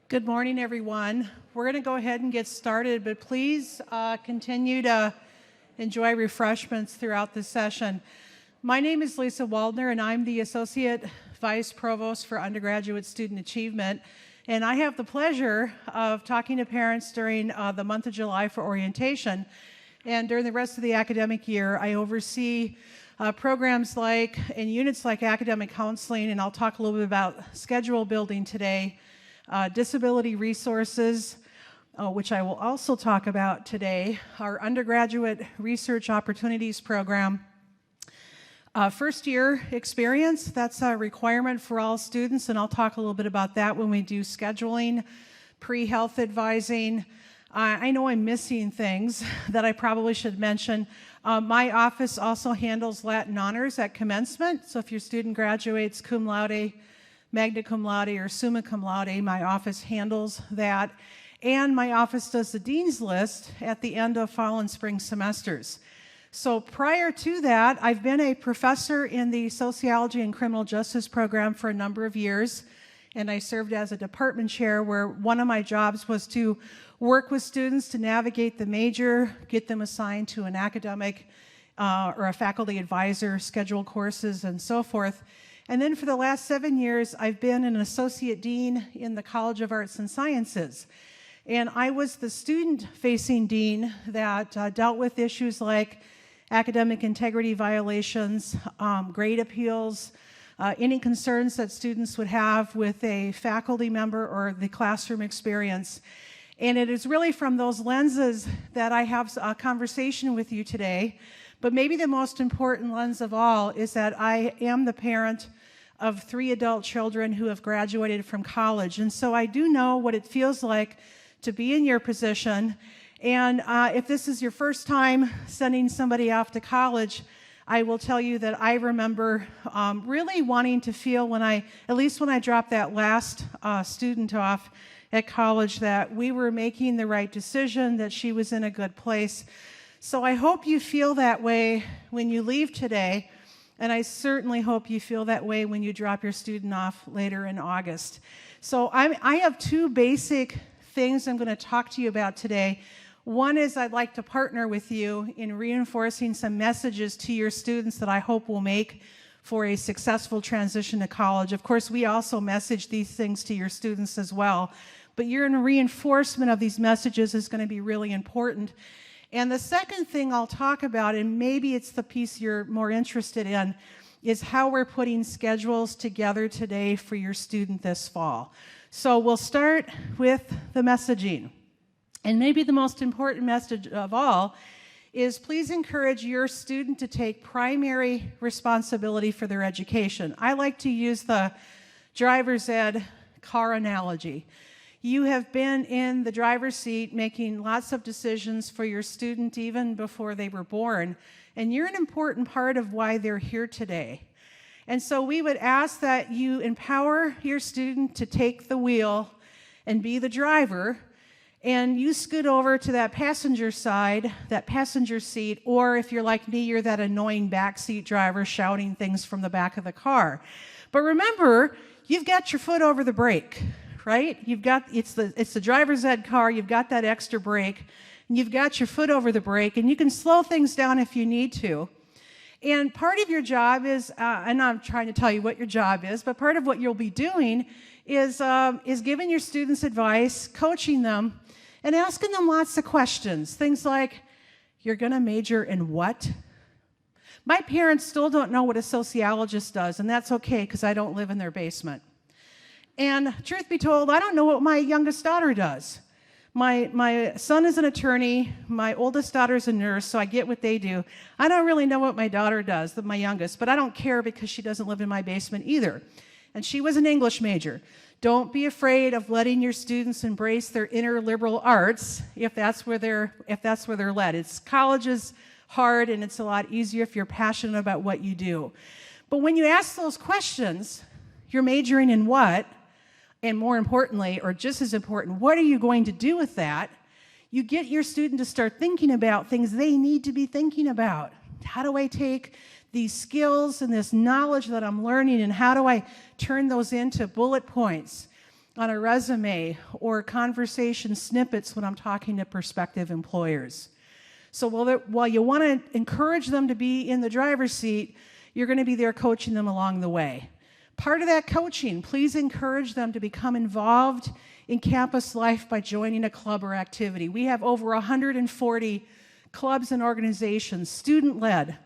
Good morning, everyone. We're going to go ahead and get started, but please continue to enjoy refreshments throughout the session. My name is Lisa Waldner, and I'm the Associate Vice Provost for Undergraduate Student Achievement. And I have the pleasure of talking to parents during the month of July for orientation. And during the rest of the academic year, I oversee programs like, and units like academic counseling, and I'll talk a little bit about schedule building today, disability resources, which I will also talk about today, our undergraduate research opportunities program. First year experience, that's a requirement for all students, and I'll talk a little bit about that when we do scheduling, pre-health advising. I know I'm missing things that I probably should mention. My office also handles Latin honors at commencement, so if your student graduates cum laude, magna cum laude, or summa cum laude, my office handles that. And my office does the dean's list at the end of fall and spring semesters. So prior to that, I've been a professor in the sociology and criminal justice program for a number of years, and I served as a department chair where one of my jobs was to work with students to navigate the major, get them assigned to an academic or a faculty advisor, schedule courses, and so forth. And then for the last 7 years, I've been an associate dean in the College of Arts and Sciences. And I was the student-facing dean that dealt with issues like academic integrity violations, grade appeals, any concerns that students would have with a faculty member or the classroom experience. And it is really from those lenses that I have a conversation with you today. But maybe the most important lens of all is that I am the parent of 3 adult children who have graduated from college. And so I do know what it feels like to be in your position. And if this is your first time sending somebody off to college, I will tell you that I remember really wanting to feel at least when I dropped that last student off at college, that we were making the right decision, that she was in a good place. So I hope you feel that way when you leave today, and I certainly hope you feel that way when you drop your student off later in August. So I have 2 basic things I'm going to talk to you about today. One is I'd like to partner with you in reinforcing some messages to your students that I hope will make for a successful transition to college. Of course, we also message these things to your students as well, but your reinforcement of these messages is going to be really important. And the second thing I'll talk about, and maybe it's the piece you're more interested in, is how we're putting schedules together today for your student this fall. So we'll start with the messaging. And maybe the most important message of all is please encourage your student to take primary responsibility for their education. I like to use the driver's ed car analogy. You have been in the driver's seat making lots of decisions for your student even before they were born, and you're an important part of why they're here today. And so we would ask that you empower your student to take the wheel and be the driver, and you scoot over to that passenger side, that passenger seat, or if you're like me, you're that annoying backseat driver shouting things from the back of the car. But remember, you've got your foot over the brake, right? It's the driver's ed car, you've got that extra brake, and you've got your foot over the brake, and you can slow things down if you need to. And part of your job is, and I'm trying to tell you what your job is, but part of what you'll be doing is giving your students advice, coaching them, and asking them lots of questions. Things like, you're going to major in what? My parents still don't know what a sociologist does, and that's okay because I don't live in their basement. And truth be told, I don't know what my youngest daughter does. My son is an attorney, my oldest daughter is a nurse, so I get what they do. I don't really know what my daughter does, my youngest, but I don't care because she doesn't live in my basement either. And she was an English major. Don't be afraid of letting your students embrace their inner liberal arts if that's where they're led. College is hard, and it's a lot easier if you're passionate about what you do. But when you ask those questions, you're majoring in what? And more importantly, or just as important, what are you going to do with that? You get your student to start thinking about things they need to be thinking about. How do I take these skills and this knowledge that I'm learning, and how do I turn those into bullet points? on a resume or conversation snippets when I'm talking to prospective employers. So while you want to encourage them to be in the driver's seat, you're going to be there coaching them along the way. Part of that coaching, please encourage them to become involved in campus life by joining a club or activity. We have over 140 clubs and organizations, student-led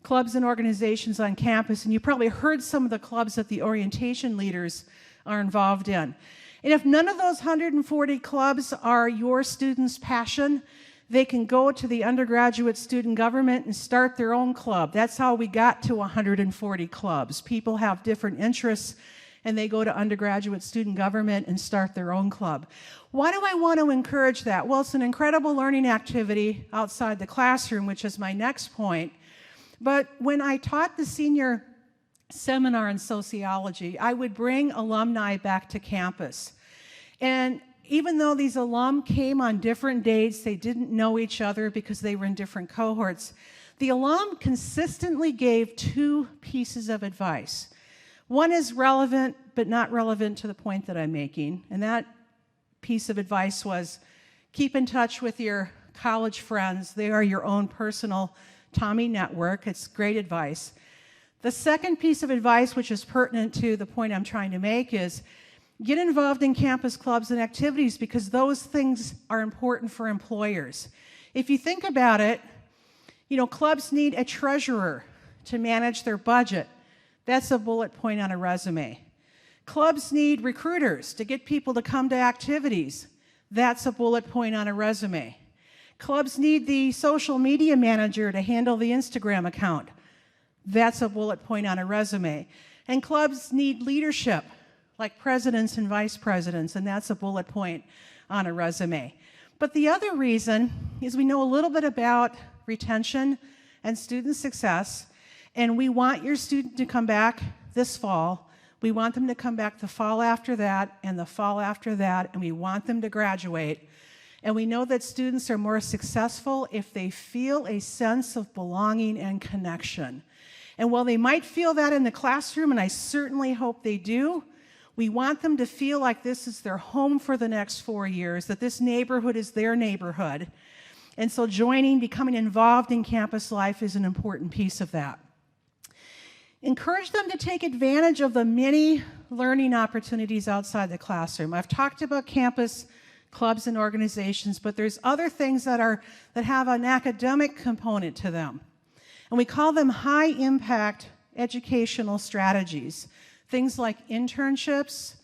clubs and organizations on campus, and you probably heard some of the clubs that the orientation leaders are involved in. And if none of those 140 clubs are your students' passion, they can go to the undergraduate student government and start their own club. That's how we got to 140 clubs. People have different interests, and they go to undergraduate student government and start their own club. Why do I want to encourage that? Well, it's an incredible learning activity outside the classroom, which is my next point. But when I taught the senior seminar in sociology, I would bring alumni back to campus. And even though these alum came on different dates, they didn't know each other because they were in different cohorts, the alum consistently gave two pieces of advice. One is relevant, but not relevant to the point that I'm making. And that piece of advice was, keep in touch with your college friends. They are your own personal Tommy network. It's great advice. The second piece of advice, which is pertinent to the point I'm trying to make, is get involved in campus clubs and activities because those things are important for employers. If you think about it, clubs need a treasurer to manage their budget. That's a bullet point on a resume. Clubs need recruiters to get people to come to activities. That's a bullet point on a resume. Clubs need the social media manager to handle the Instagram account. That's a bullet point on a resume. And clubs need leadership, like presidents and vice presidents, and that's a bullet point on a resume. But the other reason is we know a little bit about retention and student success, and we want your student to come back this fall. We want them to come back the fall after that and the fall after that, and we want them to graduate. And we know that students are more successful if they feel a sense of belonging and connection. And while they might feel that in the classroom, and I certainly hope they do, we want them to feel like this is their home for the next 4 years, that this neighborhood is their neighborhood. And so becoming involved in campus life is an important piece of that. Encourage them to take advantage of the many learning opportunities outside the classroom. I've talked about campus clubs and organizations, but there's other things that have an academic component to them. And we call them high-impact educational strategies. Things like internships,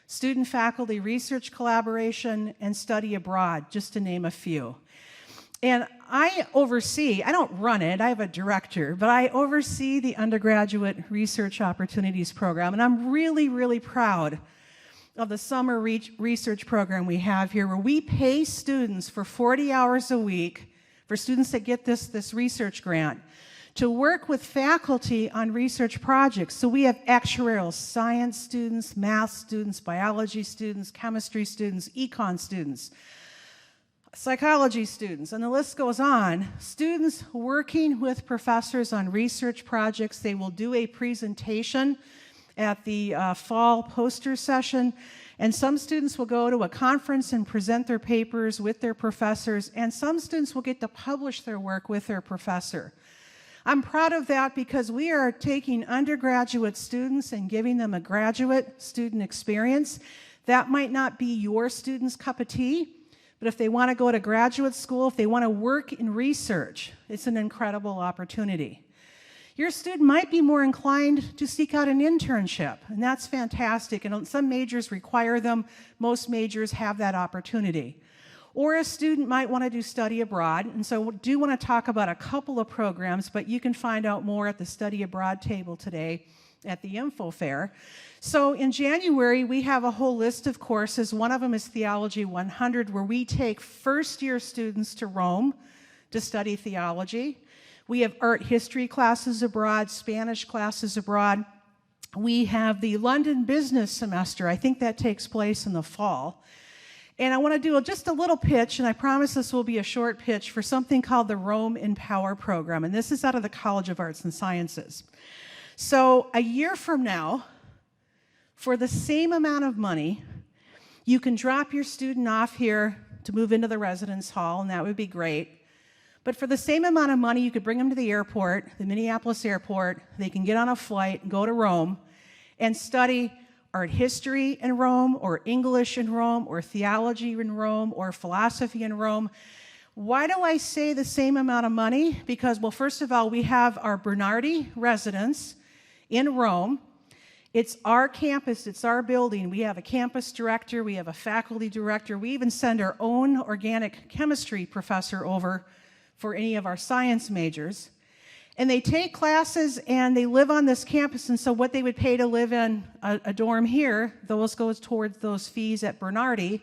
student-faculty research collaboration, and study abroad, just to name a few. And I don't run it, I have a director, but I oversee the undergraduate research opportunities program, and I'm really, really proud of the summer research program we have here, where we pay students for 40 hours a week, for students that get this research grant, to work with faculty on research projects. So we have actuarial science students, math students, biology students, chemistry students, econ students, psychology students, and the list goes on. Students working with professors on research projects. They will do a presentation at the fall poster session, and some students will go to a conference and present their papers with their professors, and some students will get to publish their work with their professor. I'm proud of that because we are taking undergraduate students and giving them a graduate student experience. That might not be your student's cup of tea, but if they want to go to graduate school, if they want to work in research, it's an incredible opportunity. Your student might be more inclined to seek out an internship, and that's fantastic. And some majors require them. Most majors have that opportunity. Or a student might want to do study abroad, and so we do want to talk about a couple of programs, but you can find out more at the study abroad table today at the info fair. So in January, we have a whole list of courses. One of them is Theology 100, where we take first-year students to Rome to study theology. We have art history classes abroad, Spanish classes abroad. We have the London business semester. I think that takes place in the fall. And I want to do just a little pitch, and I promise this will be a short pitch, for something called the Rome Empower program. And this is out of the College of Arts and Sciences. So a year from now, for the same amount of money, You can drop your student off here to move into the residence hall, and that would be great. But for the same amount of money, you could bring them to the airport, the Minneapolis airport. They can get on a flight and go to Rome and study art history in Rome, or English in Rome, or theology in Rome, or philosophy in Rome. Why do I say the same amount of money? Because, well, first of all, we have our Bernardi residence in Rome. It's our campus, it's our building. We have a campus director, we have a faculty director. We even send our own organic chemistry professor over for any of our science majors. And they take classes and they live on this campus, and so what they would pay to live in a dorm here, those goes towards those fees at Bernardi.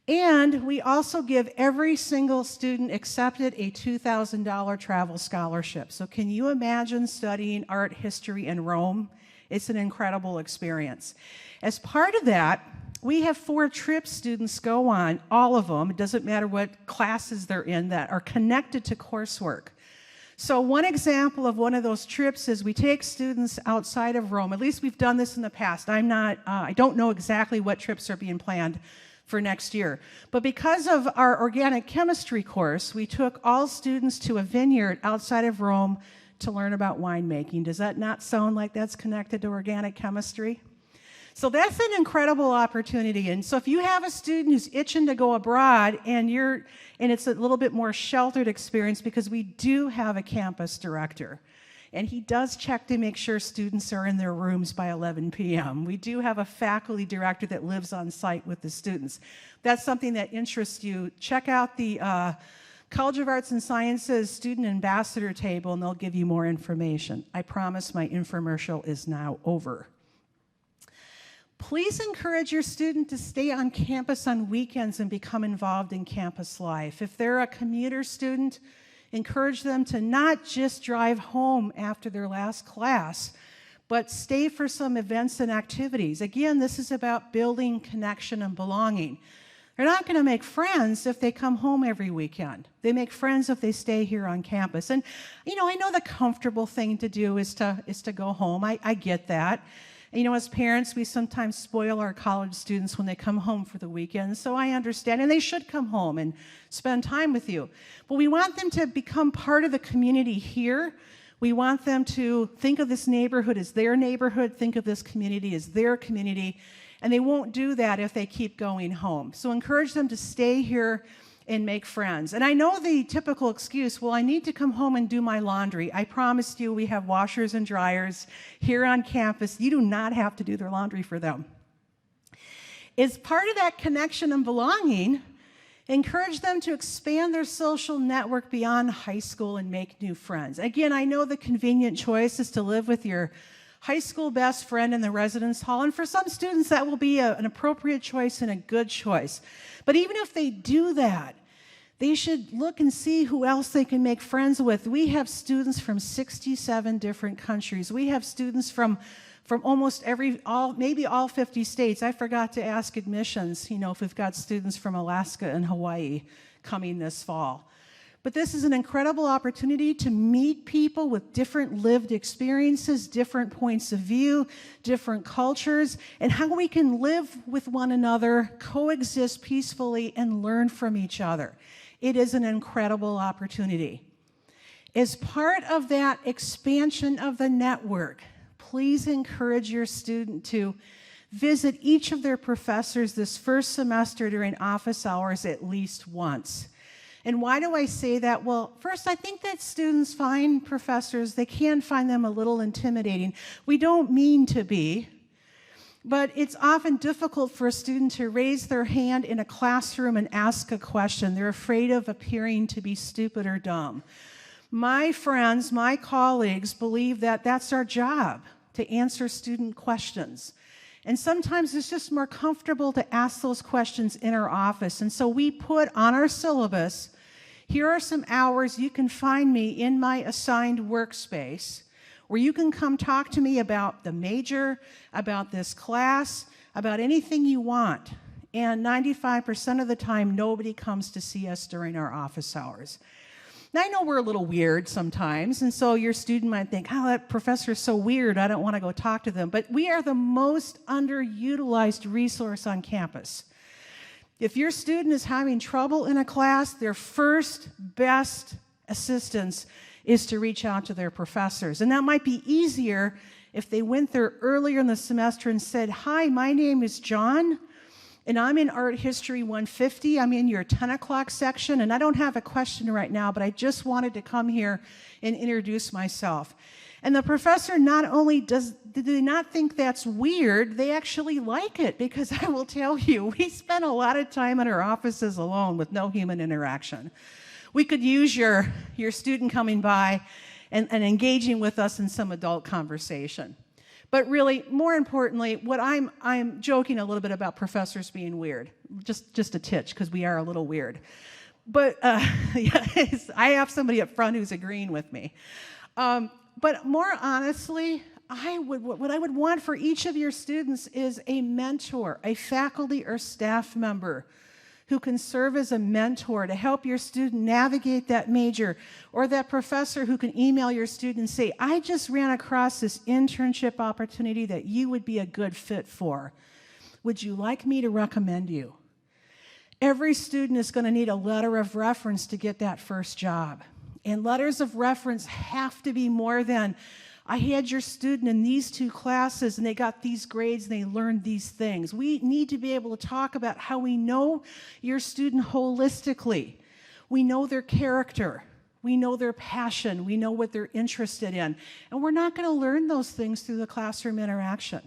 And we also give every single student accepted a $2,000 travel scholarship. So can you imagine studying art history in Rome? It's an incredible experience. As part of that, we have 4 trips students go on, all of them, it doesn't matter what classes they're in, that are connected to coursework. So one example of one of those trips is we take students outside of Rome. At least we've done this in the past. I don't know exactly what trips are being planned for next year. But because of our organic chemistry course, we took all students to a vineyard outside of Rome to learn about winemaking. Does that not sound like that's connected to organic chemistry? So that's an incredible opportunity. And so if you have a student who's itching to go abroad and it's a little bit more sheltered experience, because we do have a campus director, and he does check to make sure students are in their rooms by 11 p.m. We do have a faculty director that lives on site with the students. That's something that interests you. Check out the College of Arts and Sciences Student Ambassador table, and they'll give you more information. I promise my infomercial is now over. Please encourage your student to stay on campus on weekends and become involved in campus life. If they're a commuter student, encourage them to not just drive home after their last class, but stay for some events and activities. Again, this is about building connection and belonging. They're not going to make friends if they come home every weekend. They make friends if they stay here on campus. And, I know the comfortable thing to do is to go home. I get that. As parents, we sometimes spoil our college students when they come home for the weekend, so I understand, and they should come home and spend time with you. But we want them to become part of the community here. We want them to think of this neighborhood as their neighborhood, think of this community as their community, and they won't do that if they keep going home. So encourage them to stay here and make friends. And I know the typical excuse, well, I need to come home and do my laundry. I promised you we have washers and dryers here on campus. You do not have to do their laundry for them. As part of that connection and belonging, encourage them to expand their social network beyond high school and make new friends. Again, I know the convenient choice is to live with your high school best friend in the residence hall, and for some students that will be an appropriate choice and a good choice. But even if they do that, they should look and see who else they can make friends with. We have students from 67 different countries. We have students from almost maybe all 50 states. I forgot to ask admissions, if we've got students from Alaska and Hawaii coming this fall. But this is an incredible opportunity to meet people with different lived experiences, different points of view, different cultures, and how we can live with one another, coexist peacefully, and learn from each other. It is an incredible opportunity. As part of that expansion of the network, please encourage your student to visit each of their professors this first semester during office hours at least once. And why do I say that? Well, first, I think that students find professors, they can find them a little intimidating. We don't mean to be, but it's often difficult for a student to raise their hand in a classroom and ask a question. They're afraid of appearing to be stupid or dumb. My friends, my colleagues believe that that's our job, to answer student questions. And sometimes it's just more comfortable to ask those questions in our office. And so we put on our syllabus, here are some hours you can find me in my assigned workspace where you can come talk to me about the major, about this class, about anything you want. And 95% of the time, nobody comes to see us during our office hours. Now, I know we're a little weird sometimes, and so your student might think, oh, that professor's so weird, I don't want to go talk to them. But we are the most underutilized resource on campus. If your student is having trouble in a class, their first best assistance is to reach out to their professors. And that might be easier if they went there earlier in the semester and said, "Hi, my name is John, and I'm in Art History 150. I'm in your 10 o'clock section, and I don't have a question right now, but I just wanted to come here and introduce myself." And the professor not only did they not think that's weird, they actually like it, because I will tell you, we spend a lot of time in our offices alone with no human interaction. We could use your student coming by and engaging with us in some adult conversation. But really, more importantly, what I'm joking a little bit about professors being weird, just a titch, because we are a little weird. But yes, I have somebody up front who's agreeing with me. But more honestly, what I would want for each of your students is a mentor, a faculty or staff member who can serve as a mentor to help your student navigate that major, or that professor who can email your student and say, "I just ran across this internship opportunity that you would be a good fit for. Would you like me to recommend you?" Every student is going to need a letter of reference to get that first job. And letters of reference have to be more than, "I had your student in these 2 classes and they got these grades and they learned these things." We need to be able to talk about how we know your student holistically. We know their character. We know their passion. We know what they're interested in. And we're not going to learn those things through the classroom interaction.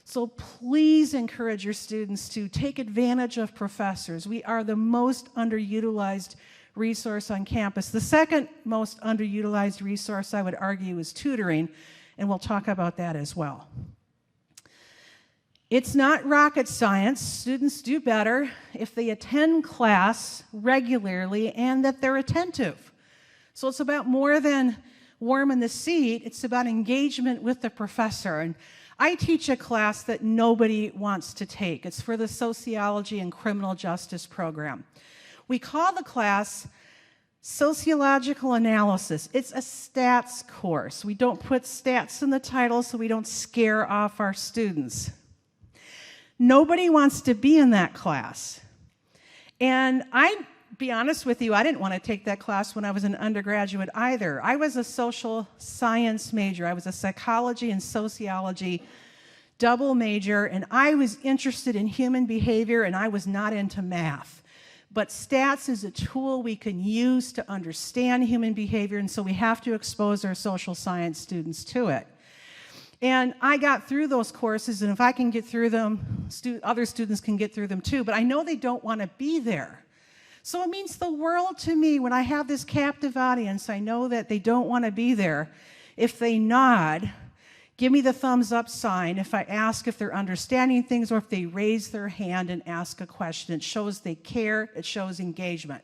So please encourage your students to take advantage of professors. We are the most underutilized resource on campus. The second most underutilized resource, I would argue, is tutoring, and we'll talk about that as well. It's not rocket science. Students do better if they attend class regularly and that they're attentive. So it's about more than warm in the seat. It's about engagement with the professor. And I teach a class that nobody wants to take. It's for the Sociology and Criminal Justice program. We call the class Sociological Analysis. It's a stats course. We don't put stats in the title so we don't scare off our students. Nobody wants to be in that class. And I'd be honest with you, I didn't want to take that class when I was an undergraduate either. I was a social science major. I was a psychology and sociology double major, and I was interested in human behavior, and I was not into math. But stats is a tool we can use to understand human behavior, and so we have to expose our social science students to it. And I got through those courses, and if I can get through them, other students can get through them too, but I know they don't want to be there. So it means the world to me when I have this captive audience. I know that they don't want to be there. If they nod, give me the thumbs up sign if I ask if they're understanding things, or if they raise their hand and ask a question. It shows they care. It shows engagement.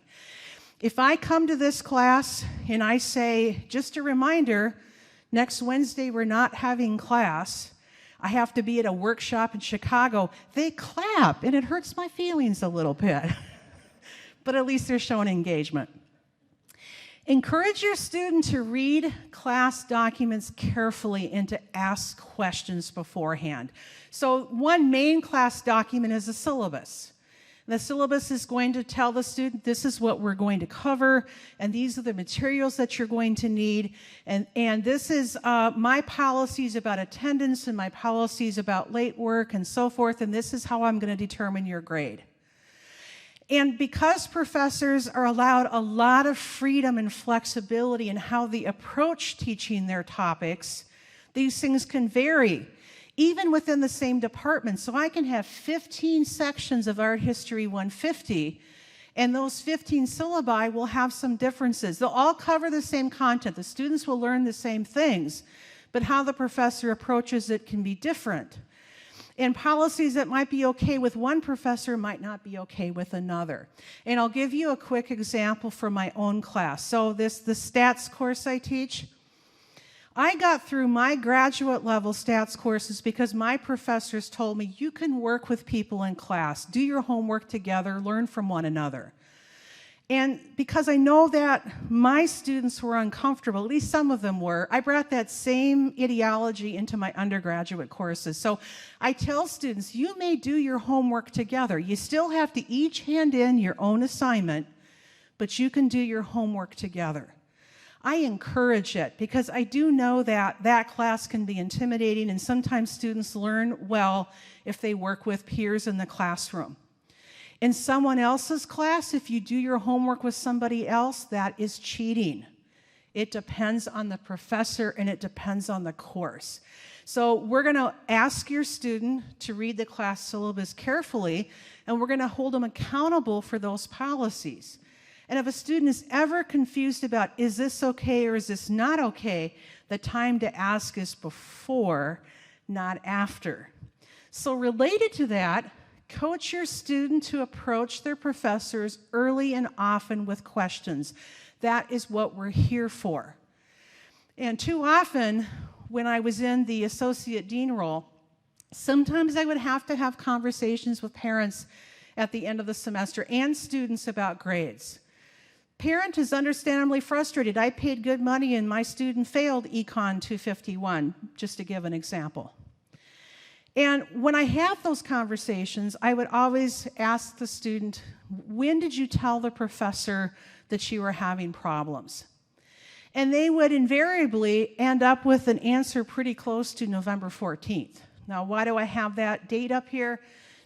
If I come to this class and I say, "Just a reminder, next Wednesday we're not having class. I have to be at a workshop in Chicago," they clap, and it hurts my feelings a little bit. But at least they're showing engagement. Encourage your student to read class documents carefully and to ask questions beforehand. So one main class document is a syllabus. The syllabus is going to tell the student, this is what we're going to cover, and these are the materials that you're going to need, and this is my policies about attendance and my policies about late work and so forth, and this is how I'm going to determine your grade. And because professors are allowed a lot of freedom and flexibility in how they approach teaching their topics, these things can vary, even within the same department. So I can have 15 sections of Art History 150, and those 15 syllabi will have some differences. They'll all cover the same content. The students will learn the same things, but how the professor approaches it can be different. And policies that might be okay with one professor might not be okay with another. And I'll give you a quick example from my own class. So the stats course I teach, I got through my graduate level stats courses because my professors told me, you can work with people in class, do your homework together, learn from one another. And because I know that my students were uncomfortable, at least some of them were, I brought that same ideology into my undergraduate courses. So I tell students, you may do your homework together. You still have to each hand in your own assignment, but you can do your homework together. I encourage it because I do know that that class can be intimidating, and sometimes students learn well if they work with peers in the classroom. In someone else's class, if you do your homework with somebody else, that is cheating. It depends on the professor and it depends on the course. So we're going to ask your student to read the class syllabus carefully, and we're going to hold them accountable for those policies. And if a student is ever confused about, is this okay or is this not okay, the time to ask is before, not after. So related to that, coach your student to approach their professors early and often with questions. That is what we're here for. And too often, when I was in the associate dean role, sometimes I would have to have conversations with parents at the end of the semester and students about grades. Parent is understandably frustrated. I paid good money and my student failed Econ 251, just to give an example. And when I have those conversations, I would always ask the student, when did you tell the professor that you were having problems? And they would invariably end up with an answer pretty close to November 14th. Now, why do I have that date up here?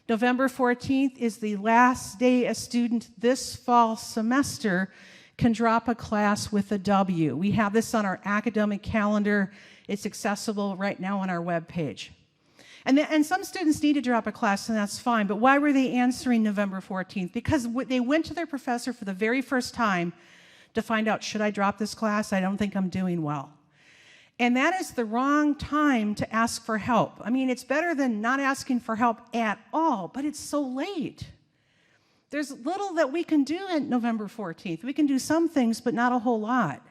November 14th is the last day a student this fall semester can drop a class with a W. We have this on our academic calendar. It's accessible right now on our webpage. And some students need to drop a class, and that's fine, but why were they answering November 14th? Because they went to their professor for the very first time to find out, should I drop this class? I don't think I'm doing well. And that is the wrong time to ask for help. I mean, it's better than not asking for help at all, but it's so late. There's little that we can do on November 14th. We can do some things, but not a whole lot.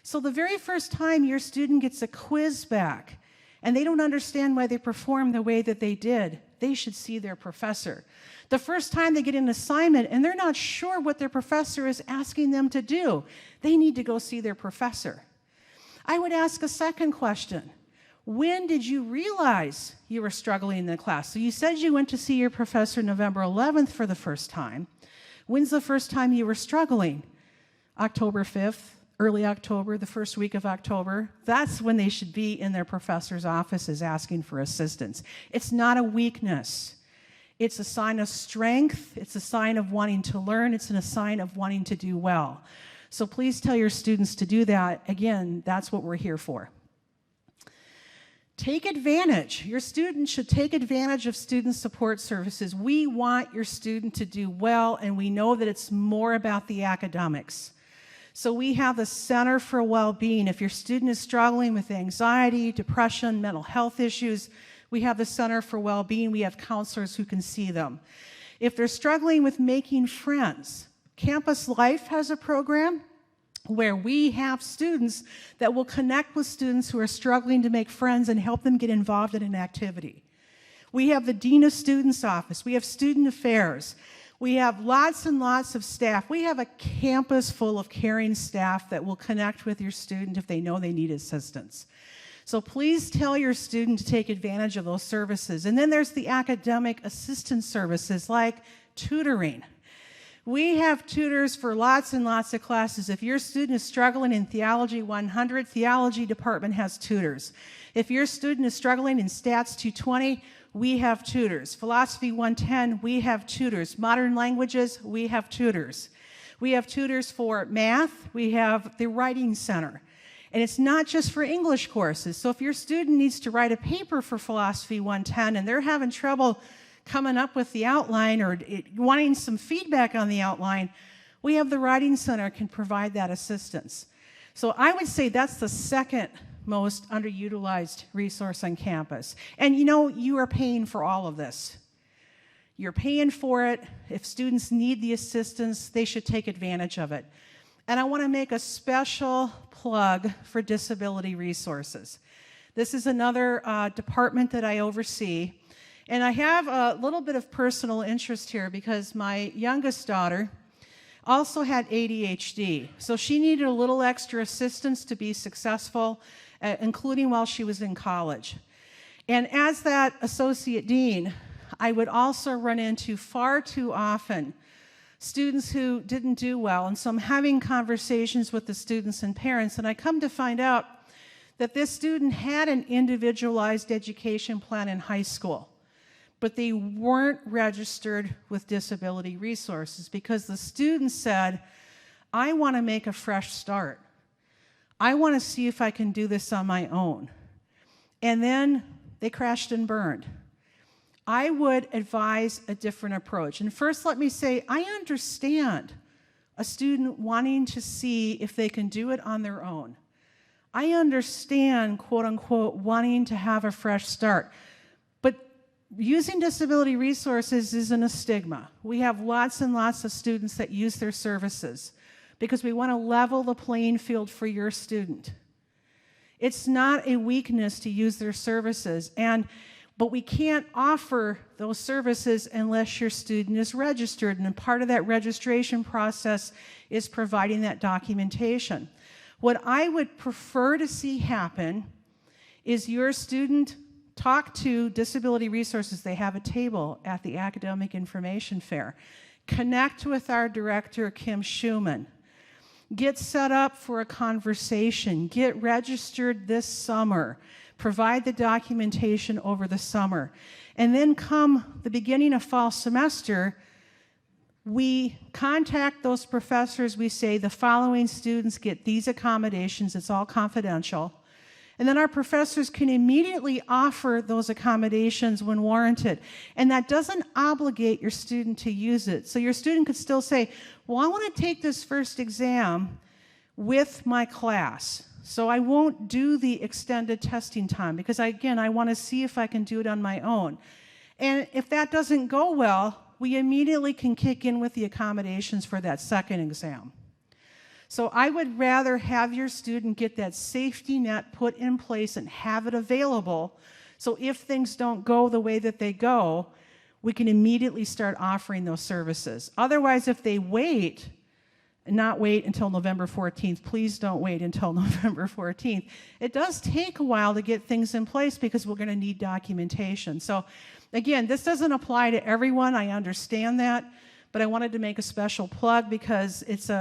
So the very first time your student gets a quiz back, and they don't understand why they performed the way that they did, they should see their professor. The first time they get an assignment and they're not sure what their professor is asking them to do, they need to go see their professor. I would ask a second question. When did you realize you were struggling in the class? So you said you went to see your professor November 11th for the first time. When's the first time you were struggling? October 5th? Early October, the first week of October, that's when they should be in their professor's offices asking for assistance. It's not a weakness. It's a sign of strength. It's a sign of wanting to learn. It's a sign of wanting to do well. So please tell your students to do that. Again, that's what we're here for. Take advantage. Your student should take advantage of student support services. We want your student to do well, and we know that it's more about the academics. So we have the Center for Well-Being. If your student is struggling with anxiety, depression, mental health issues, we have the Center for Well-Being. We have counselors who can see them. If they're struggling with making friends, Campus Life has a program where we have students that will connect with students who are struggling to make friends and help them get involved in an activity. We have the Dean of Students Office. We have Student Affairs. We have lots and lots of staff. We have a campus full of caring staff that will connect with your student if they know they need assistance. So please tell your student to take advantage of those services. And then there's the academic assistance services like tutoring. We have tutors for lots and lots of classes. If your student is struggling in Theology 100, Theology Department has tutors. If your student is struggling in Stats 220, we have tutors. Philosophy 110, we have tutors. Modern languages, we have tutors. We have tutors for math. We have the Writing Center. And it's not just for English courses. So if your student needs to write a paper for Philosophy 110 and they're having trouble coming up with the outline or wanting some feedback on the outline, we have the Writing Center can provide that assistance. So I would say that's the second most underutilized resource on campus. And you know, you are paying for all of this. You're paying for it. If students need the assistance, they should take advantage of it. And I want to make a special plug for disability resources. This is another department that I oversee. And I have a little bit of personal interest here because my youngest daughter also had ADHD. So she needed a little extra assistance to be successful, including while she was in college. And as that associate dean, I would also run into far too often students who didn't do well. And so I'm having conversations with the students and parents, and I come to find out that this student had an individualized education plan in high school, but they weren't registered with Disability Resources because the student said, I want to make a fresh start. I want to see if I can do this on my own. And then they crashed and burned. I would advise a different approach. And first, let me say, I understand a student wanting to see if they can do it on their own. I understand, quote unquote, wanting to have a fresh start. But using Disability Resources isn't a stigma. We have lots and lots of students that use their services because we want to level the playing field for your student. It's not a weakness to use their services, but we can't offer those services unless your student is registered, and part of that registration process is providing that documentation. What I would prefer to see happen is your student talk to Disability Resources. They have a table at the Academic Information Fair. Connect with our director, Kim Schumann. Get set up for a conversation. Get registered this summer. Provide the documentation over the summer. And then come the beginning of fall semester, we contact those professors. We say the following students get these accommodations. It's all confidential. And then our professors can immediately offer those accommodations when warranted. And that doesn't obligate your student to use it. So your student could still say, well, I want to take this first exam with my class. So I won't do the extended testing time because, I want to see if I can do it on my own. And if that doesn't go well, we immediately can kick in with the accommodations for that second exam. So I would rather have your student get that safety net put in place and have it available, so if things don't go the way that they go, we can immediately start offering those services. Otherwise, if they wait, and not wait until November 14th, please don't wait until November 14th. It does take a while to get things in place because we're going to need documentation. So again, this doesn't apply to everyone, I understand that, but I wanted to make a special plug because it's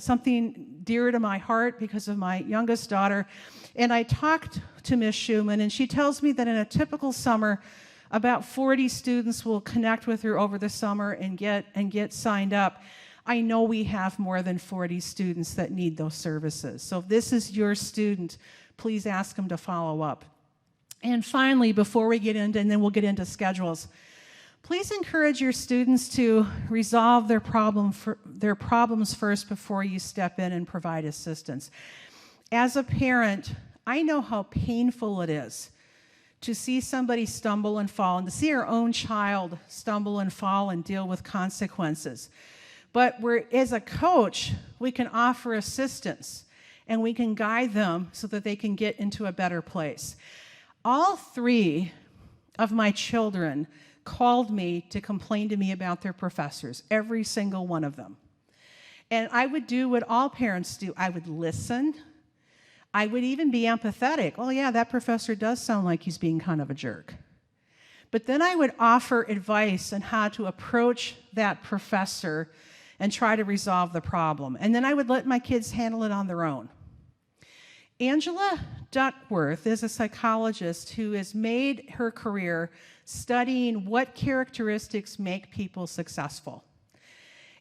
something dear to my heart because of my youngest daughter. And I talked to Ms. Schumann, and she tells me that in a typical summer, about 40 students will connect with her over the summer and get signed up. I know we have more than 40 students that need those services. So if this is your student, please ask them to follow up. And finally, before we get into, and then we'll get into schedules, please encourage your students to resolve their problems first before you step in and provide assistance. As a parent, I know how painful it is to see somebody stumble and fall, and to see our own child stumble and fall and deal with consequences. But as a coach, we can offer assistance, and we can guide them so that they can get into a better place. All three of my children called me to complain to me about their professors, every single one of them. And I would do what all parents do. I would listen. I would even be empathetic. Oh yeah, that professor does sound like he's being kind of a jerk. But then I would offer advice on how to approach that professor and try to resolve the problem. And then I would let my kids handle it on their own. Angela Duckworth is a psychologist who has made her career studying what characteristics make people successful.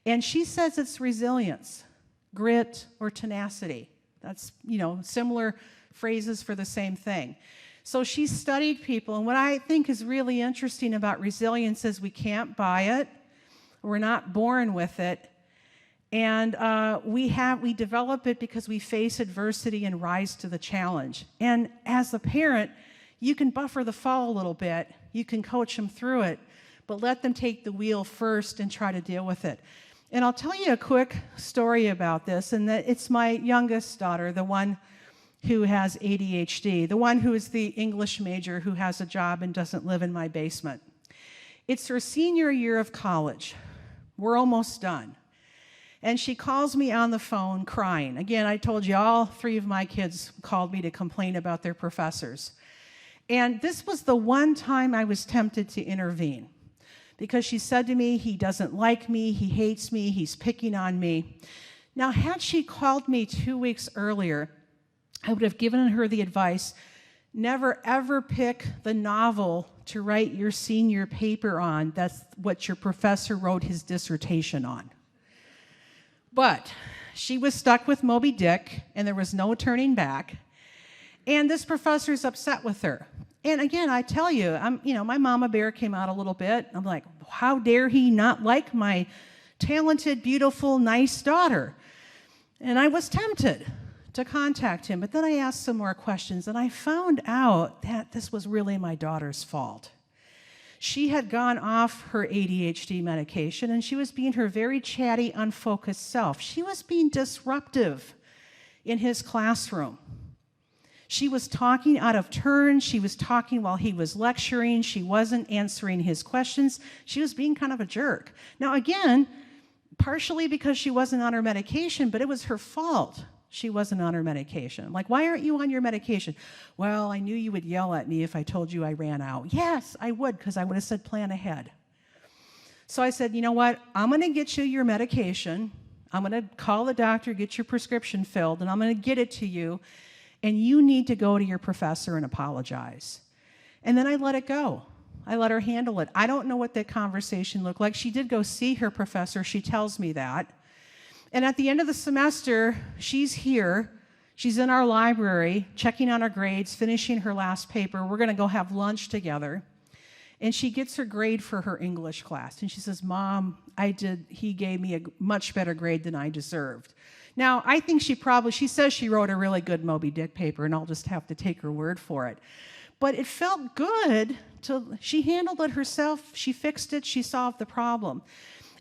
And she says it's resilience, grit, or tenacity. That's, similar phrases for the same thing. So she studied people, and what I think is really interesting about resilience is we can't buy it. We're not born with it. And we develop it because we face adversity and rise to the challenge. And as a parent, you can buffer the fall a little bit. You can coach them through it, but let them take the wheel first and try to deal with it. And I'll tell you a quick story about this, and that it's my youngest daughter, the one who has ADHD, the one who is the English major who has a job and doesn't live in my basement. It's her senior year of college. We're almost done. And she calls me on the phone crying. Again, I told you all 3 of my kids called me to complain about their professors. And this was the one time I was tempted to intervene, because she said to me, he doesn't like me, he hates me, he's picking on me. Now, had she called me 2 weeks earlier, I would have given her the advice, never ever pick the novel to write your senior paper on. That's what your professor wrote his dissertation on. But she was stuck with Moby Dick, and there was no turning back. And this professor's upset with her. And again, I tell you, my mama bear came out a little bit. I'm like, how dare he not like my talented, beautiful, nice daughter? And I was tempted to contact him, but then I asked some more questions, and I found out that this was really my daughter's fault. She had gone off her ADHD medication, and she was being her very chatty, unfocused self. She was being disruptive in his classroom. She was talking out of turn. She was talking while he was lecturing. She wasn't answering his questions. She was being kind of a jerk. Now, again, partially because she wasn't on her medication, but it was her fault she wasn't on her medication. Like, why aren't you on your medication? Well, I knew you would yell at me if I told you I ran out. Yes, I would, because I would have said plan ahead. So I said, you know what? I'm going to get you your medication. I'm going to call the doctor, get your prescription filled, and I'm going to get it to you. And you need to go to your professor and apologize. And then I let it go. I let her handle it. I don't know what that conversation looked like. She did go see her professor. She tells me that. And at the end of the semester, she's here. She's in our library, checking on her grades, finishing her last paper. We're going to go have lunch together. And she gets her grade for her English class. And she says, Mom, he gave me a much better grade than I deserved. Now, I think she says she wrote a really good Moby Dick paper, and I'll just have to take her word for it. But it felt good. She handled it herself. She fixed it. She solved the problem.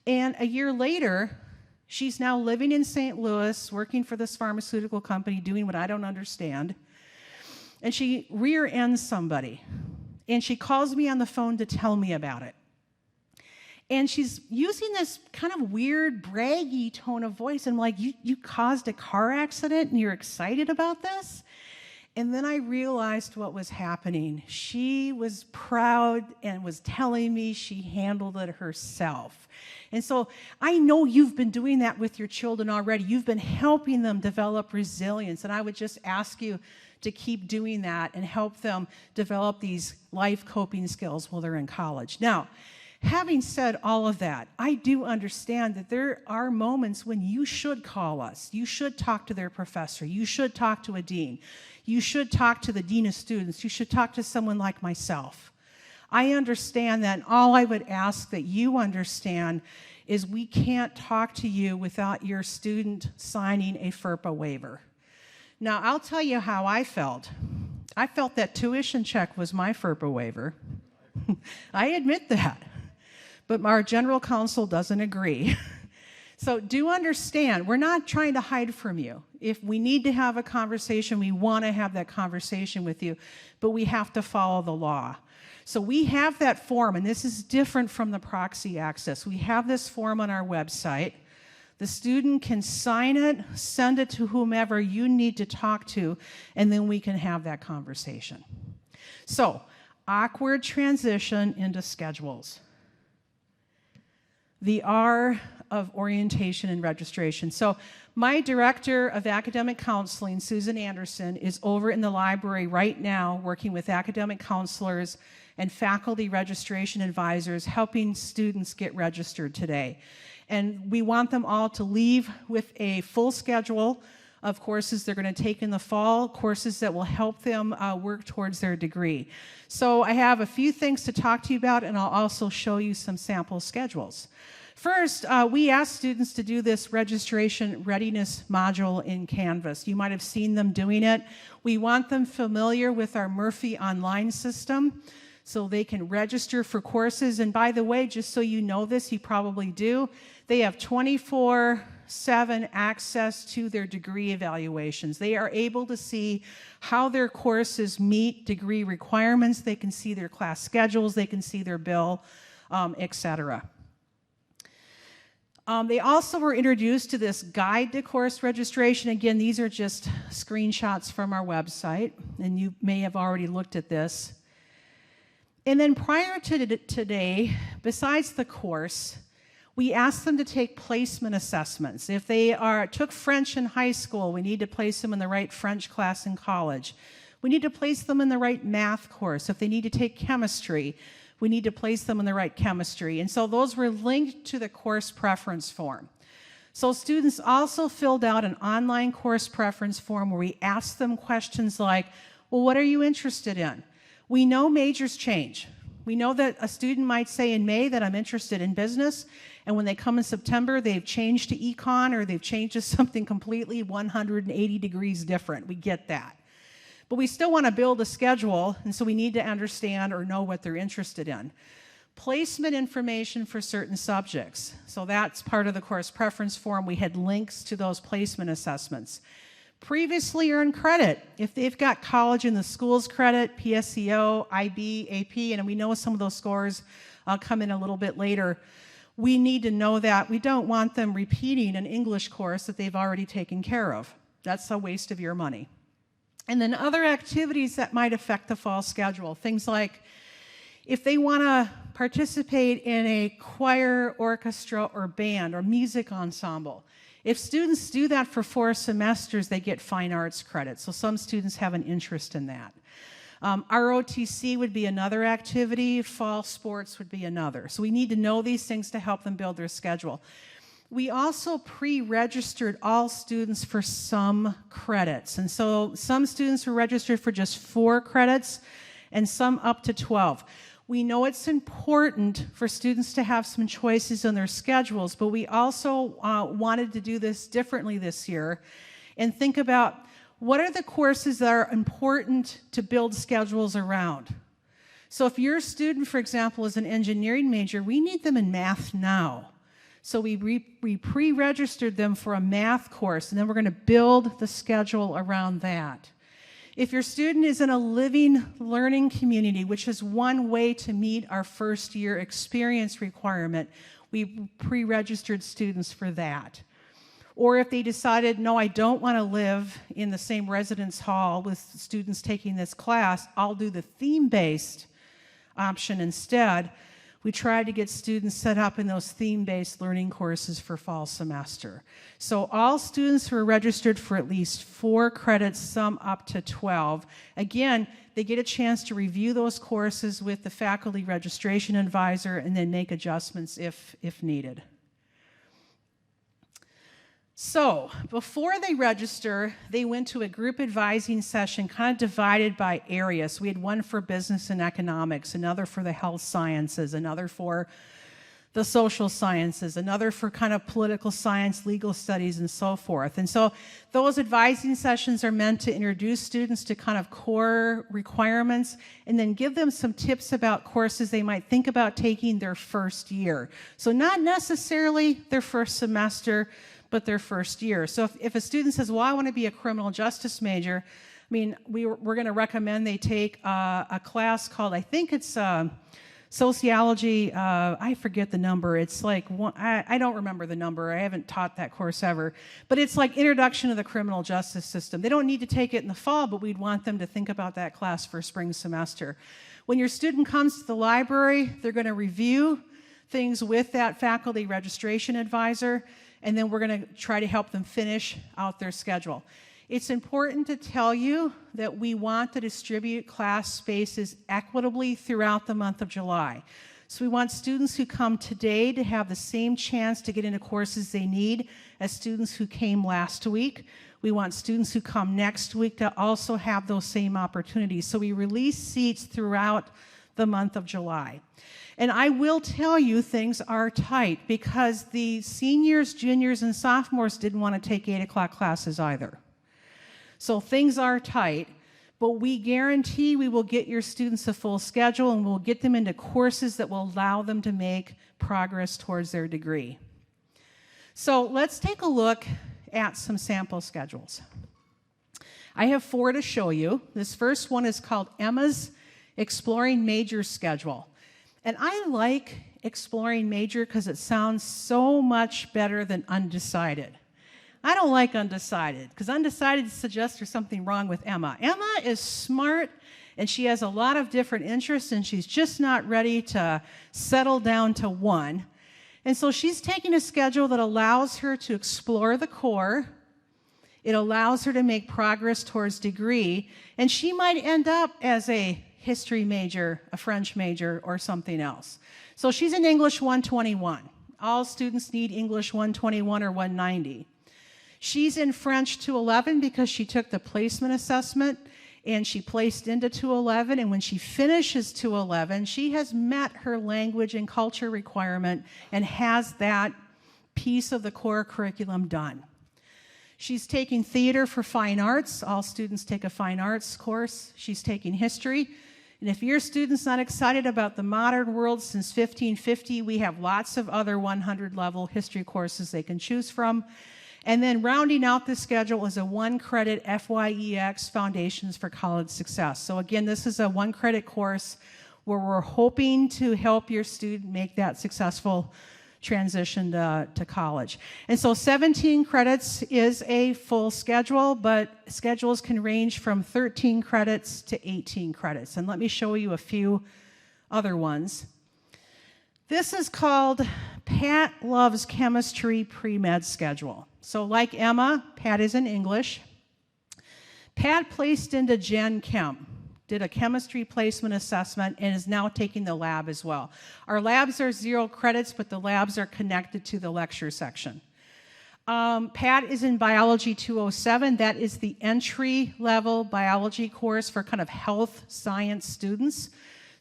And a year later, she's now living in St. Louis, working for this pharmaceutical company, doing what I don't understand. And she rear ends somebody. And she calls me on the phone to tell me about it. And she's using this kind of weird, braggy tone of voice. And I'm like, you caused a car accident and you're excited about this? And then I realized what was happening. She was proud and was telling me she handled it herself. And so I know you've been doing that with your children already. You've been helping them develop resilience. And I would just ask you to keep doing that and help them develop these life coping skills while they're in college. Now, having said all of that, I do understand that there are moments when you should call us. You should talk to their professor. You should talk to a dean. You should talk to the dean of students. You should talk to someone like myself. I understand that, and all I would ask that you understand is we can't talk to you without your student signing a FERPA waiver. Now, I'll tell you how I felt. I felt that tuition check was my FERPA waiver. I admit that. But our general counsel doesn't agree. So do understand, we're not trying to hide from you. If we need to have a conversation, we want to have that conversation with you, but we have to follow the law. So we have that form, and this is different from the proxy access. We have this form on our website. The student can sign it, send it to whomever you need to talk to, and then we can have that conversation. So, awkward transition into schedules. The R of orientation and registration. So my director of academic counseling, Susan Anderson, is over in the library right now working with academic counselors and faculty registration advisors, helping students get registered today. And we want them all to leave with a full schedule of courses they're going to take in the fall, courses that will help them work towards their degree. So I have a few things to talk to you about, and I'll also show you some sample schedules. First, we ask students to do this registration readiness module in Canvas. You might have seen them doing it. We want them familiar with our Murphy online system so they can register for courses. And by the way, just so you know this, you probably do, they have 24/7 access to their degree evaluations. They are able to see how their courses meet degree requirements. They can see their class schedules. They can see their bill, etc. They also were introduced to this guide to course registration. Again, these are just screenshots from our website, and you may have already looked at this. And then prior to today, besides the course, we asked them to take placement assessments. If they took French in high school, we need to place them in the right French class in college. We need to place them in the right math course. If they need to take chemistry, we need to place them in the right chemistry. And so those were linked to the course preference form. So students also filled out an online course preference form where we asked them questions like, well, what are you interested in? We know majors change. We know that a student might say in May that I'm interested in business, and when they come in September, they've changed to econ or they've changed to something completely 180 degrees different. We get that. But we still want to build a schedule, and so we need to understand or know what they're interested in. Placement information for certain subjects. So that's part of the course preference form. We had links to those placement assessments. Previously earned credit. If they've got college in the schools credit, PSEO, IB, AP, and we know some of those scores come in a little bit later, we need to know that. We don't want them repeating an English course that they've already taken care of. That's a waste of your money. And then other activities that might affect the fall schedule, things like if they want to participate in a choir, orchestra, or band, or music ensemble. If students do that for 4 semesters, they get fine arts credit. So some students have an interest in that. ROTC would be another activity. Fall sports would be another. So we need to know these things to help them build their schedule. We also pre-registered all students for some credits. And so some students were registered for just 4 credits and some up to 12. We know it's important for students to have some choices in their schedules, but we also wanted to do this differently this year and think about what are the courses that are important to build schedules around. So if your student, for example, is an engineering major, we need them in math now. So we pre-registered them for a math course, and then we're going to build the schedule around that. If your student is in a living learning community, which is one way to meet our first year experience requirement, we pre-registered students for that. Or if they decided, no, I don't want to live in the same residence hall with students taking this class, I'll do the theme-based option instead. We tried to get students set up in those theme-based learning courses for fall semester. So all students who are registered for at least 4 credits, some up to 12. Again, they get a chance to review those courses with the faculty registration advisor and then make adjustments if needed. So before they register, they went to a group advising session kind of divided by area. So we had one for business and economics, another for the health sciences, another for the social sciences, another for kind of political science, legal studies, and so forth. And so those advising sessions are meant to introduce students to kind of core requirements and then give them some tips about courses they might think about taking their first year. So not necessarily their first semester, but their first year. So if a student says, well, I want to be a criminal justice major, I mean, we're going to recommend they take a class called, I think it's sociology, I forget the number. It's like, I don't remember the number. I haven't taught that course ever. But it's like Introduction to the Criminal Justice System. They don't need to take it in the fall, but we'd want them to think about that class for spring semester. When your student comes to the library, they're going to review things with that faculty registration advisor, and then we're going to try to help them finish out their schedule. It's important to tell you that we want to distribute class spaces equitably throughout the month of July. So we want students who come today to have the same chance to get into courses they need as students who came last week. We want students who come next week to also have those same opportunities. So we release seats throughout the month of July. And I will tell you things are tight because the seniors, juniors, and sophomores didn't want to take 8 o'clock classes either. So things are tight, but we guarantee we will get your students a full schedule and we'll get them into courses that will allow them to make progress towards their degree. So let's take a look at some sample schedules. I have 4 to show you. This first one is called Emma's Exploring Majors Schedule. And I like exploring major because it sounds so much better than undecided. I don't like undecided because undecided suggests there's something wrong with Emma. Emma is smart and she has a lot of different interests and she's just not ready to settle down to one. And so she's taking a schedule that allows her to explore the core. It allows her to make progress towards degree, and she might end up as a history major, a French major, or something else. So she's in English 121. All students need English 121 or 190. She's in French 211 because she took the placement assessment and she placed into 211, and when she finishes 211, she has met her language and culture requirement and has that piece of the core curriculum done. She's taking theater for fine arts. All students take a fine arts course. She's taking history. And if your student's not excited about the modern world since 1550, we have lots of other 100-level history courses they can choose from. And then rounding out the schedule is a 1-credit FYEX Foundations for College Success. So again, this is a 1-credit course where we're hoping to help your student make that successful transition to college. And so 17 credits is a full schedule, but schedules can range from 13 credits to 18 credits. And let me show you a few other ones. This is called Pat Loves Chemistry Pre-Med Schedule. So like Emma, Pat is in English. Pat placed into Gen Chem, did a chemistry placement assessment, and is now taking the lab as well. Our labs are 0 credits, but the labs are connected to the lecture section. Pat is in Biology 207. That is the entry-level biology course for kind of health science students.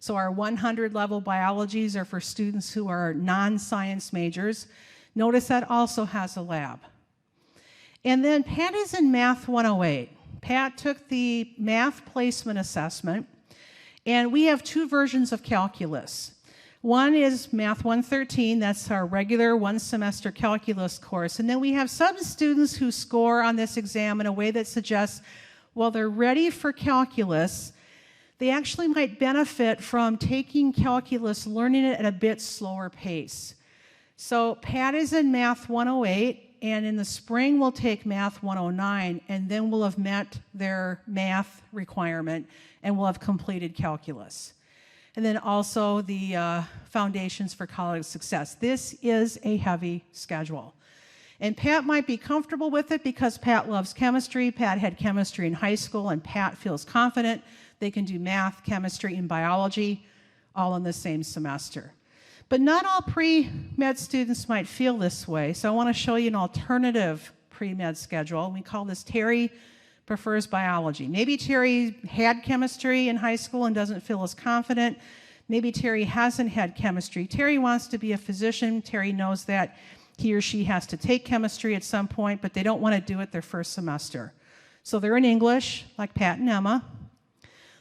So our 100-level biologies are for students who are non-science majors. Notice that also has a lab. And then Pat is in Math 108. Pat took the math placement assessment, and we have 2 versions of calculus. One is Math 113, that's our regular 1-semester calculus course, and then we have some students who score on this exam in a way that suggests, while they're ready for calculus, they actually might benefit from taking calculus, learning it at a bit slower pace. So Pat is in Math 108, and in the spring we'll take Math 109, and then we'll have met their math requirement, and we'll have completed calculus. And then also the Foundations for College Success. This is a heavy schedule. And Pat might be comfortable with it because Pat loves chemistry. Pat had chemistry in high school, and Pat feels confident they can do math, chemistry, and biology all in the same semester. But not all pre-med students might feel this way, so I want to show you an alternative pre-med schedule. We call this Terry Prefers Biology. Maybe Terry had chemistry in high school and doesn't feel as confident. Maybe Terry hasn't had chemistry. Terry wants to be a physician. Terry knows that he or she has to take chemistry at some point, but they don't want to do it their first semester. So they're in English, like Pat and Emma.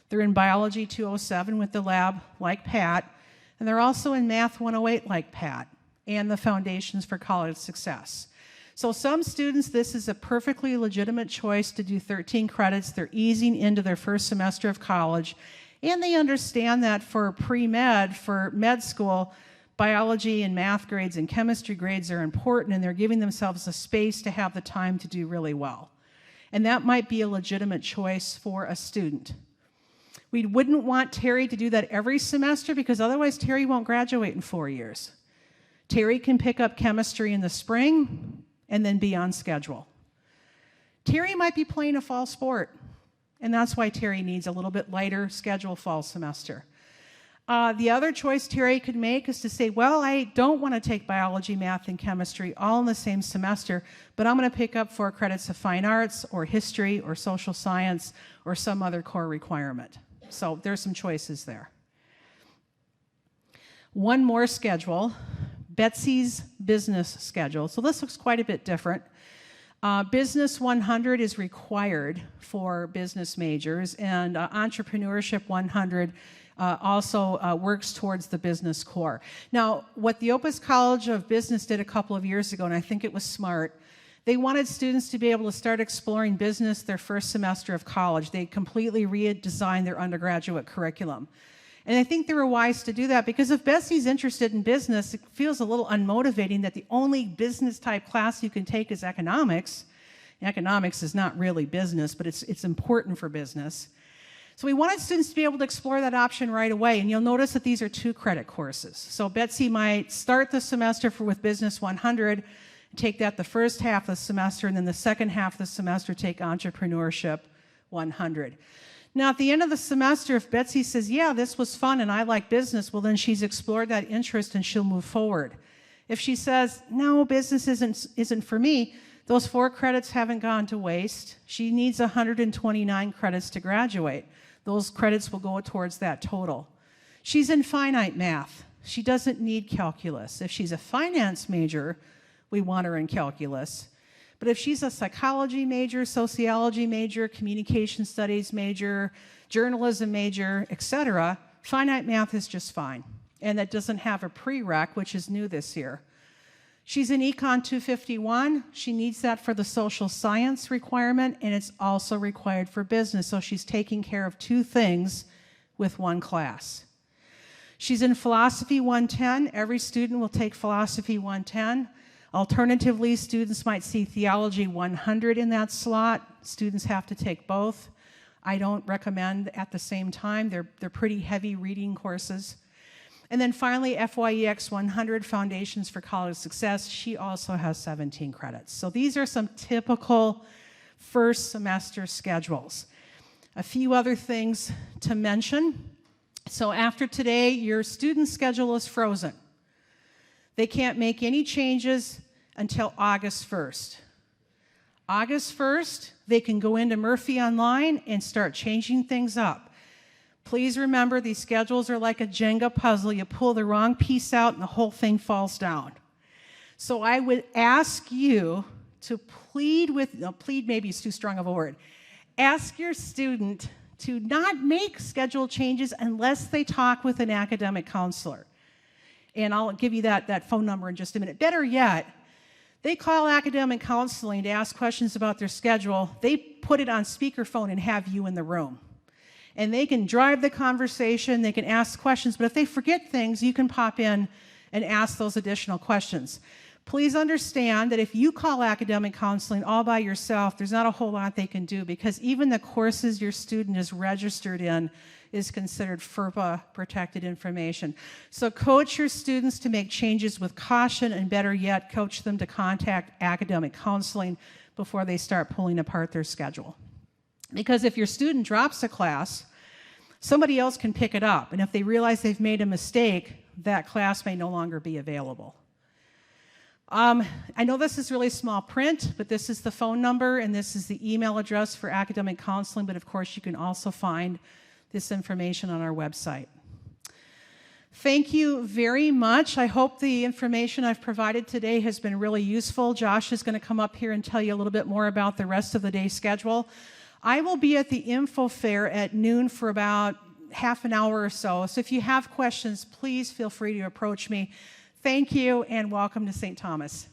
They're in Biology 207 with the lab, like Pat. And they're also in Math 108 like Pat, and the Foundations for College Success. So some students, this is a perfectly legitimate choice to do 13 credits. They're easing into their first semester of college, and they understand that for pre-med, for med school, biology and math grades and chemistry grades are important, and they're giving themselves a space to have the time to do really well. And that might be a legitimate choice for a student. We wouldn't want Terry to do that every semester because otherwise Terry won't graduate in 4 years. Terry can pick up chemistry in the spring and then be on schedule. Terry might be playing a fall sport, and that's why Terry needs a little bit lighter schedule fall semester. The other choice Terry could make is to say, well, I don't want to take biology, math, and chemistry all in the same semester, but I'm going to pick up 4 credits of fine arts or history or social science or some other core requirement. So there's some choices there. One more schedule, Betsy's business schedule. So this looks quite a bit different. Business 100 is required for business majors, and Entrepreneurship 100 also works towards the business core. Now, what the Opus College of Business did a couple of years ago, and I think it was smart, they wanted students to be able to start exploring business their first semester of college. They completely redesigned their undergraduate curriculum. And I think they were wise to do that because if Betsy's interested in business, it feels a little unmotivating that the only business type class you can take is economics. Economics is not really business, but it's important for business. So we wanted students to be able to explore that option right away, and you'll notice that these are 2-credit courses. So Betsy might start the semester with Business 100, take that the first half of the semester, and then the second half of the semester take Entrepreneurship 100. Now, at the end of the semester, if Betsy says, yeah, this was fun and I like business, well, then she's explored that interest and she'll move forward. If she says, no, business isn't for me, those 4 credits haven't gone to waste. She needs 129 credits to graduate. Those credits will go towards that total. She's in finite math. She doesn't need calculus. If she's a finance major, we want her in calculus. But if she's a psychology major, sociology major, communication studies major, journalism major, etc., finite math is just fine. And that doesn't have a prereq, which is new this year. She's in Econ 251. She needs that for the social science requirement, and it's also required for business. So she's taking care of 2 things with 1 class. She's in Philosophy 110. Every student will take Philosophy 110. Alternatively, students might see Theology 100 in that slot. Students have to take both. I don't recommend at the same time. They're pretty heavy reading courses. And then finally, FYEX 100, Foundations for College Success. She also has 17 credits. So these are some typical first semester schedules. A few other things to mention. So after today, your student schedule is frozen. They can't make any changes until August 1st. August 1st, they can go into Murphy Online and start changing things up. Please remember, these schedules are like a Jenga puzzle. You pull the wrong piece out and the whole thing falls down. So I would ask you to plead maybe is too strong of a word. Ask your student to not make schedule changes unless they talk with an academic counselor. And I'll give you that phone number in just a minute. Better yet, they call academic counseling to ask questions about their schedule. They put it on speakerphone and have you in the room. And they can drive the conversation, they can ask questions, but if they forget things, you can pop in and ask those additional questions. Please understand that if you call academic counseling all by yourself, there's not a whole lot they can do because even the courses your student is registered in is considered FERPA protected information. So coach your students to make changes with caution, and better yet, coach them to contact academic counseling before they start pulling apart their schedule. Because if your student drops a class, somebody else can pick it up, and if they realize they've made a mistake, that class may no longer be available. I know this is really small print, but this is the phone number and this is the email address for academic counseling, but of course you can also find this information on our website. Thank you very much. I hope the information I've provided today has been really useful. Josh is going to come up here and tell you a little bit more about the rest of the day schedule. I will be at the info fair at noon for about half an hour or so. So if you have questions, please feel free to approach me. Thank you and welcome to St. Thomas.